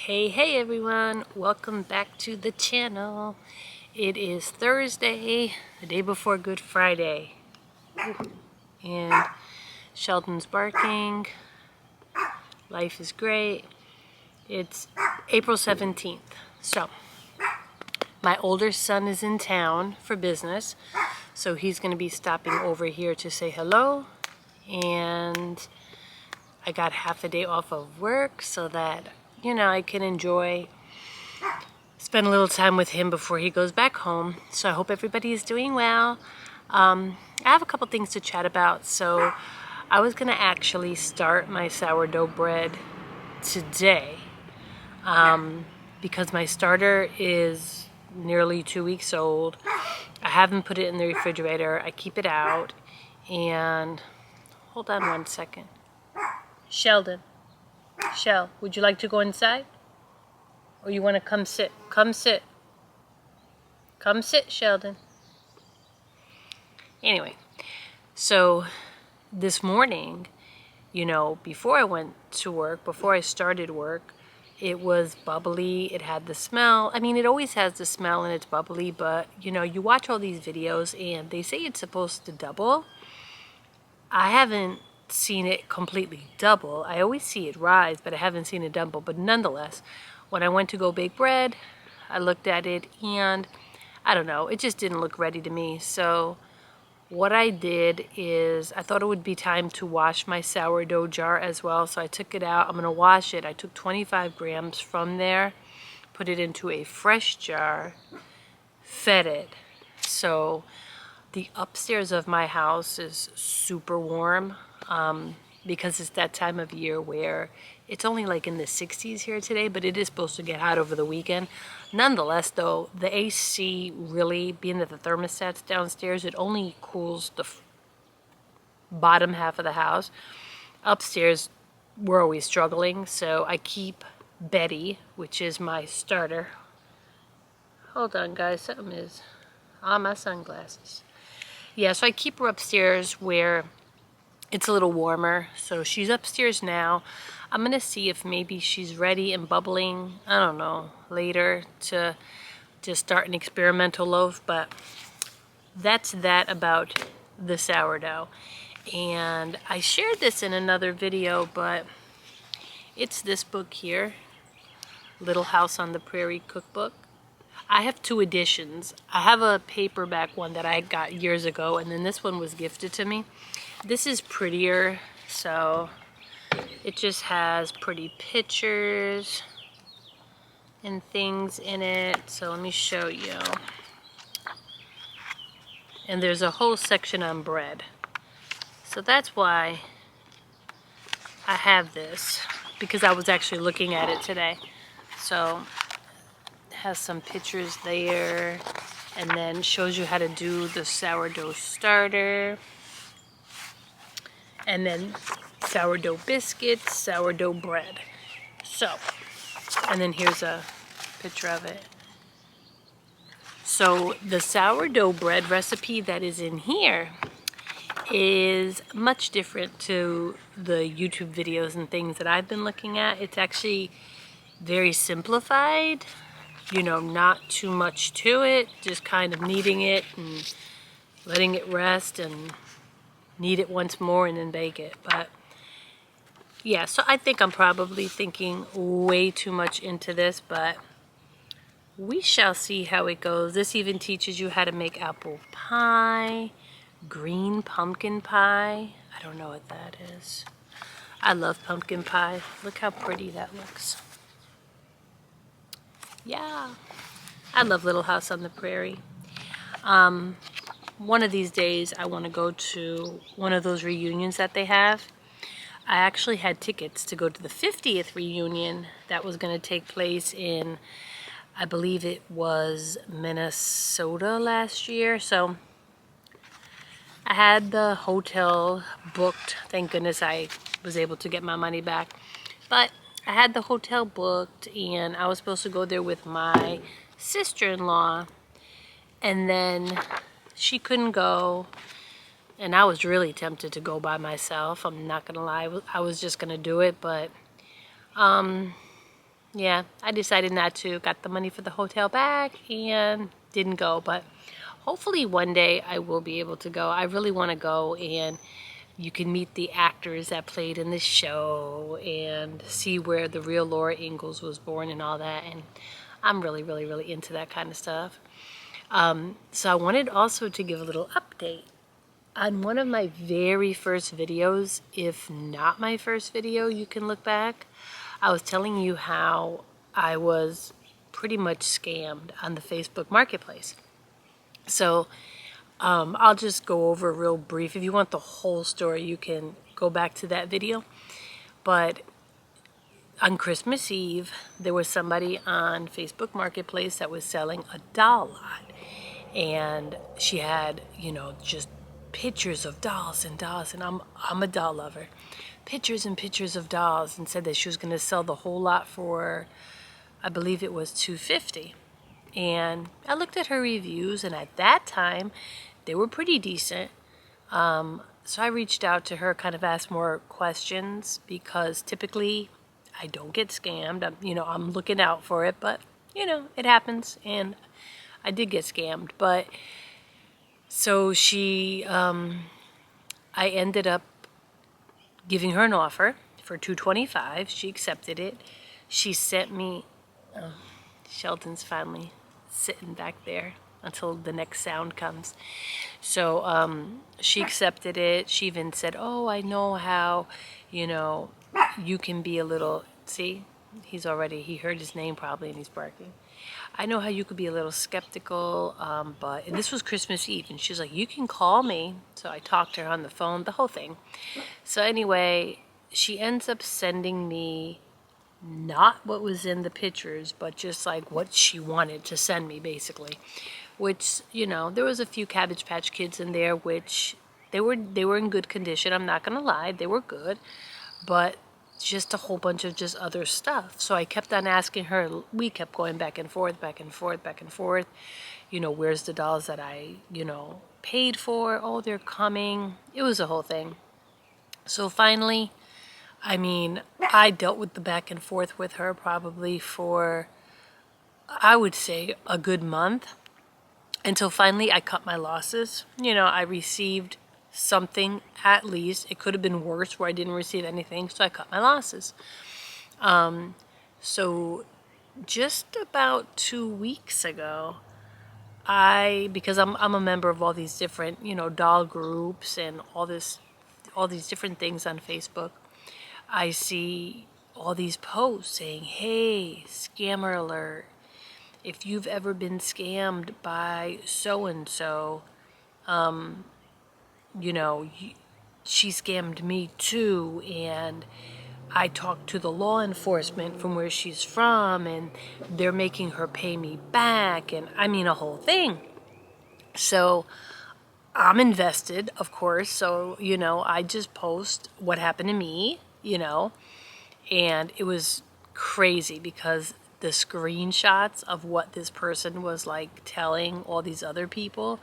Hey everyone, welcome back to the channel. It is Thursday, the day before Good Friday, and Sheldon's barking. Life is great. It's April 17th. So my older son is in town for business, so he's going to be stopping over here to say hello, and I got half a day off of work so that I can spend a little time with him before he goes back home. So I hope everybody is doing well. I have a couple things to chat about. So I was gonna actually start my sourdough bread today because my starter is nearly 2 weeks old. I haven't put it in the refrigerator. I keep it out. And hold on one second. Sheldon, would you like to go inside? Or you want to come sit? Come sit. Come sit, Sheldon. Anyway, so this morning, before I went to work, before I started work, it was bubbly. It had the smell. I mean, it always has the smell and it's bubbly, but you watch all these videos and they say it's supposed to double. I haven't seen it completely double. I always see it rise, but I haven't seen it double. But nonetheless, when I went to go bake bread, I looked at it and I don't know, it just didn't look ready to me. So what I did is I thought it would be time to wash my sourdough jar as well. So I took it out. I'm going to wash it. I took 25 grams from there, put it into a fresh jar, fed it. So the upstairs of my house is super warm because it's that time of year where it's only like in the 60s here today, but it is supposed to get hot over the weekend. Nonetheless, though, the AC really, being that the thermostat's downstairs, it only cools the bottom half of the house. Upstairs, we're always struggling, so I keep Betty, which is my starter. Hold on, guys, something is on my sunglasses. Yeah, so I keep her upstairs where it's a little warmer. So she's upstairs now. I'm going to see if maybe she's ready and bubbling, I don't know, later to just start an experimental loaf. But that's that about the sourdough. And I shared this in another video, but it's this book here, Little House on the Prairie Cookbook. I have two editions. I have a paperback one that I got years ago, and then this one was gifted to me. This is prettier, so it just has pretty pictures and things in it. So let me show you. And there's a whole section on bread. So that's why I have this, because I was actually looking at it today. So has some pictures there, and then shows you how to do the sourdough starter, and then sourdough biscuits, sourdough bread. So, and then here's a picture of it. So the sourdough bread recipe that is in here is much different to the YouTube videos and things that I've been looking at. It's actually very simplified. Not too much to it, just kind of kneading it and letting it rest and knead it once more and then bake it. But yeah, so I think I'm probably thinking way too much into this, but we shall see how it goes. This even teaches you how to make apple pie, green pumpkin pie. I don't know what that is. I love pumpkin pie. Look how pretty that looks. Yeah, I love Little House on the Prairie. One of these days I want to go to one of those reunions that they have. I actually had tickets to go to the 50th reunion that was going to take place in, I believe it was Minnesota last year. So I had the hotel booked. Thank goodness I was able to get my money back. But I had the hotel booked and I was supposed to go there with my sister-in-law, and then she couldn't go, and I was really tempted to go by myself. I'm not gonna lie, I was just gonna do it, but yeah, I decided not to. Got the money for the hotel back and didn't go. But hopefully one day I will be able to go. I really want to go, and you can meet the actors that played in the show and see where the real Laura Ingalls was born and all that. And I'm really, really, really into that kind of stuff. So I wanted also to give a little update on one of my very first videos, if not my first video, you can look back. I was telling you how I was pretty much scammed on the Facebook Marketplace. So I'll just go over real brief. If you want the whole story, you can go back to that video. But on Christmas Eve, there was somebody on Facebook Marketplace that was selling a doll lot. And she had, you know, just pictures of dolls and dolls. And I'm a doll lover. Pictures and pictures of dolls, and said that she was going to sell the whole lot for, I believe it was $250. And I looked at her reviews, and at that time, they were pretty decent. So I reached out to her, kind of asked more questions, because typically I don't get scammed. I'm looking out for it, but it happens, and I did get scammed. But so I ended up giving her an offer for $225. She accepted it. She sent me. Sheldon's finally sitting back there until the next sound comes. So she accepted it. She even said, "Oh, I know how, you can be a little." See, he heard his name probably, and he's barking. "I know how you could be a little skeptical, and this was Christmas Eve, and she's like, you can call me." So I talked to her on the phone, the whole thing. So anyway, she ends up sending me not what was in the pictures, but just like what she wanted to send me, basically. Which, there was a few Cabbage Patch Kids in there, which they were in good condition. I'm not gonna lie, they were good, but just a whole bunch of just other stuff. So I kept on asking her. We kept going back and forth, back and forth, back and forth. Where's the dolls that I, paid for? Oh, they're coming. It was a whole thing. So finally, I dealt with the back and forth with her probably for, I would say, a good month, until finally I cut my losses. I received something at least. It could have been worse where I didn't receive anything, so I cut my losses. So just about 2 weeks ago, because I'm a member of all these different, doll groups and all these different things on Facebook, I see all these posts saying, "Hey, scammer alert. If you've ever been scammed by so-and-so, she scammed me too, and I talked to the law enforcement from where she's from, and they're making her pay me back," and a whole thing. So I'm invested, of course. So, I just post what happened to me, and it was crazy because the screenshots of what this person was like telling all these other people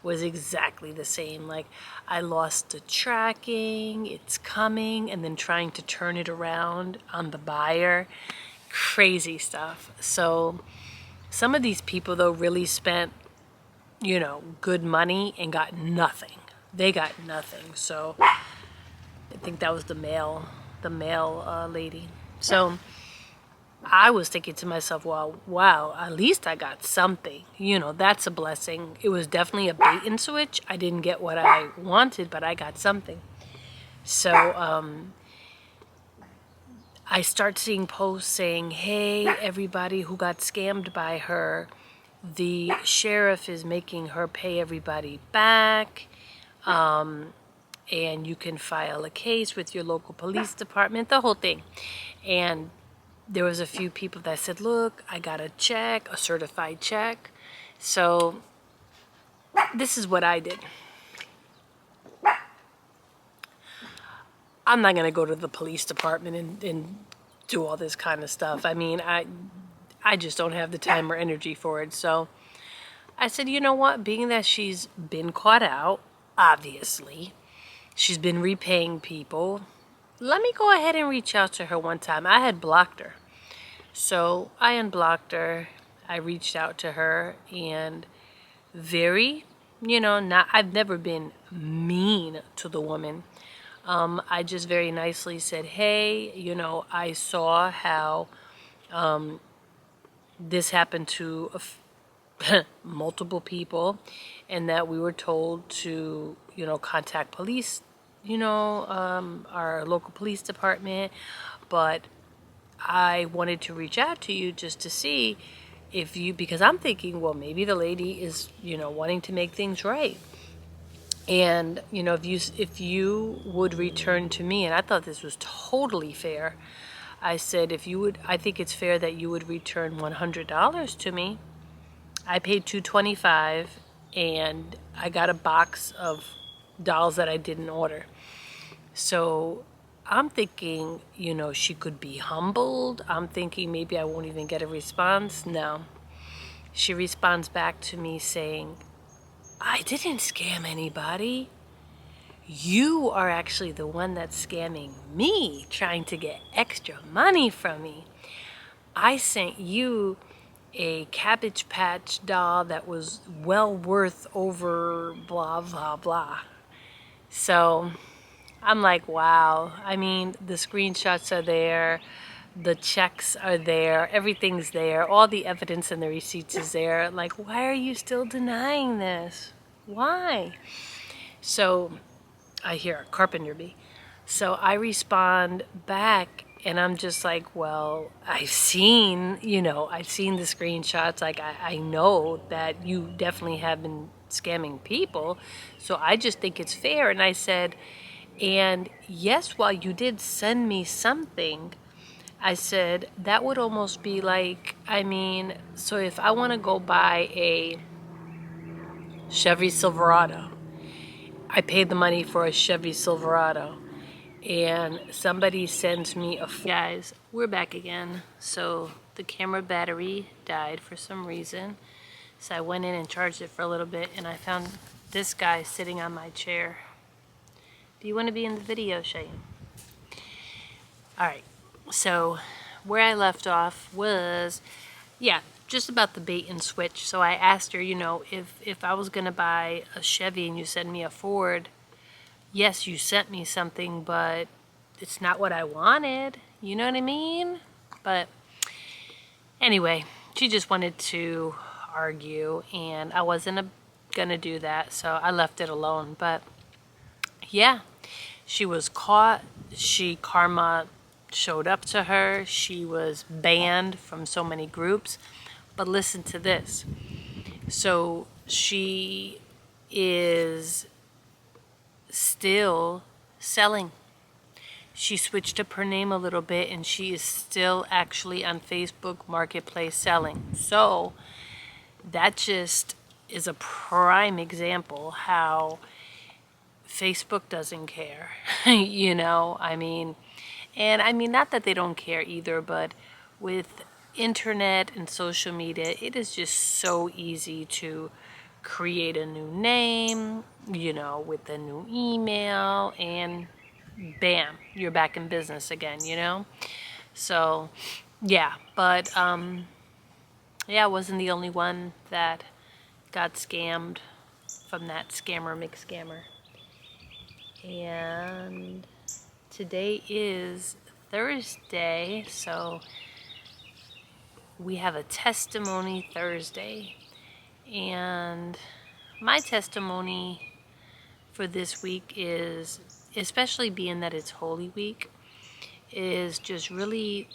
was exactly the same. Like, I lost the tracking, it's coming, and then trying to turn it around on the buyer. Crazy stuff. So some of these people, though, really spent, good money and got nothing. They got nothing. So I think that was the male lady. So I was thinking to myself, well, wow, at least I got something. That's a blessing. It was definitely a bait and switch. I didn't get what I wanted, but I got something. So I start seeing posts saying, "Hey, everybody who got scammed by her, the sheriff is making her pay everybody back. And you can file a case with your local police department," the whole thing. And there was a few people that said, "Look, I got a check, a certified check." So this is what I did. I'm not going to go to the police department and do all this kind of stuff. I just don't have the time or energy for it. So I said, you know what? Being that she's been caught out, obviously, she's been repaying people, let me go ahead and reach out to her one time. I had blocked her. So I unblocked her. I reached out to her and very, I've never been mean to the woman. I just very nicely said, hey, I saw how this happened to multiple people, and that we were told to, contact police, our local police department. But I wanted to reach out to you just to see if you, because I'm thinking, well, maybe the lady is, wanting to make things right. And, if you would return to me, and I thought this was totally fair. I said, if you would, I think it's fair that you would return $100 to me. I paid $225, and I got a box of dolls that I didn't order. So I'm thinking, she could be humbled. I'm thinking maybe I won't even get a response. No. She responds back to me saying, I didn't scam anybody. You are actually the one that's scamming me, trying to get extra money from me. I sent you a Cabbage Patch doll that was well worth over blah, blah, blah. So I'm like, wow. I mean, the screenshots are there. The checks are there. Everything's there. All the evidence and the receipts is there. Like, why are you still denying this? Why? So I hear a carpenter bee. So I respond back, and I'm just like, well, I've seen the screenshots. Like, I know that you definitely have been scamming people. So I just think it's fair. And I said, and yes, while you did send me something, I said, that would almost be like, so if I want to go buy a Chevy Silverado, I paid the money for a Chevy Silverado, and somebody sends me a... Guys, we're back again. So the camera battery died for some reason. So I went in and charged it for a little bit, and I found this guy sitting on my chair. Do you want to be in the video, Cheyenne? All right. So where I left off was, just about the bait and switch. So I asked her, if I was going to buy a Chevy and you send me a Ford, yes, you sent me something, but it's not what I wanted. You know what I mean? But anyway, she just wanted to argue, and I wasn't going to do that, so I left it alone. But yeah, she was caught. Karma showed up to her. She was banned from so many groups. But listen to this. So she is still selling. She switched up her name a little bit, and she is still actually on Facebook Marketplace selling. So that just is a prime example how Facebook doesn't care. Not that they don't care either, but with internet and social media, it is just so easy to create a new name, with a new email, and bam, you're back in business again, So, yeah, but, I wasn't the only one that got scammed from that scammer McScammer. And today is Thursday, so we have a testimony Thursday. And my testimony for this week is, especially being that it's Holy Week, is just really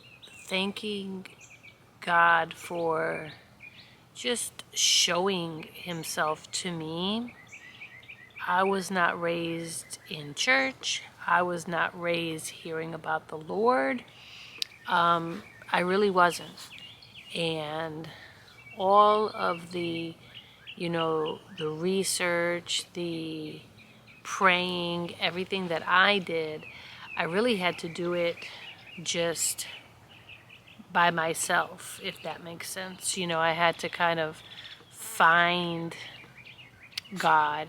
thanking God for just showing himself to me. I was not raised in church. I was not raised hearing about the Lord. I really wasn't. And all of the, the research, the praying, everything that I did, I really had to do it just by myself, if that makes sense. I had to kind of find God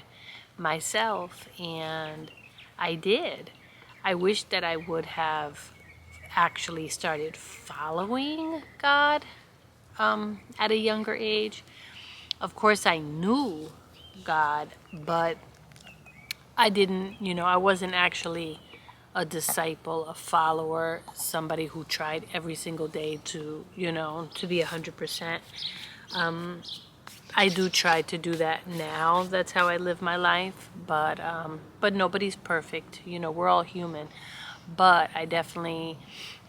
myself, and I did. I wish that I would have actually started following God at a younger age. Of course, I knew God, but I didn't, I wasn't actually a disciple, a follower, somebody who tried every single day to, to be 100%. I do try to do that now. That's how I live my life. But nobody's perfect. We're all human. But I definitely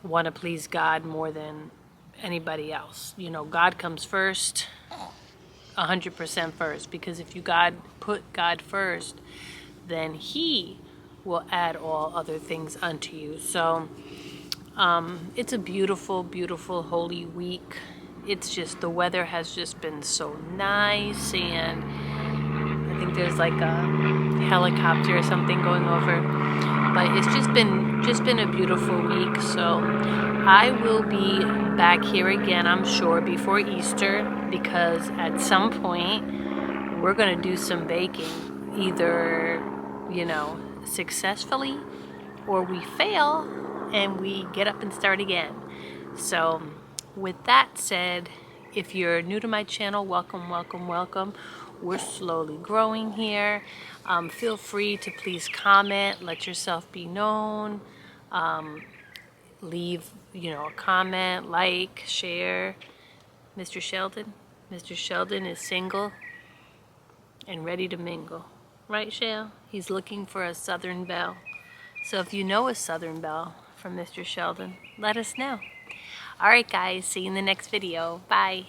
want to please God more than anybody else. God comes first, 100% first. Because if you put God first, then He will add all other things unto you. So it's a beautiful, beautiful Holy Week. It's just the weather has just been so nice, and I think there's like a helicopter or something going over. But it's just been a beautiful week. So I will be back here again, I'm sure, before Easter, because at some point we're gonna do some baking, either successfully, or we fail and we get up and start again. So with that said, if you're new to my channel, welcome, welcome, welcome. We're slowly growing here. Feel free to please comment, let yourself be known. Leave, a comment, like, share. Mr. Sheldon. Mr. Sheldon is single and ready to mingle. Right, Shell? He's looking for a Southern belle. So if you know a Southern belle from Mr. Sheldon, let us know. Alright guys, see you in the next video. Bye.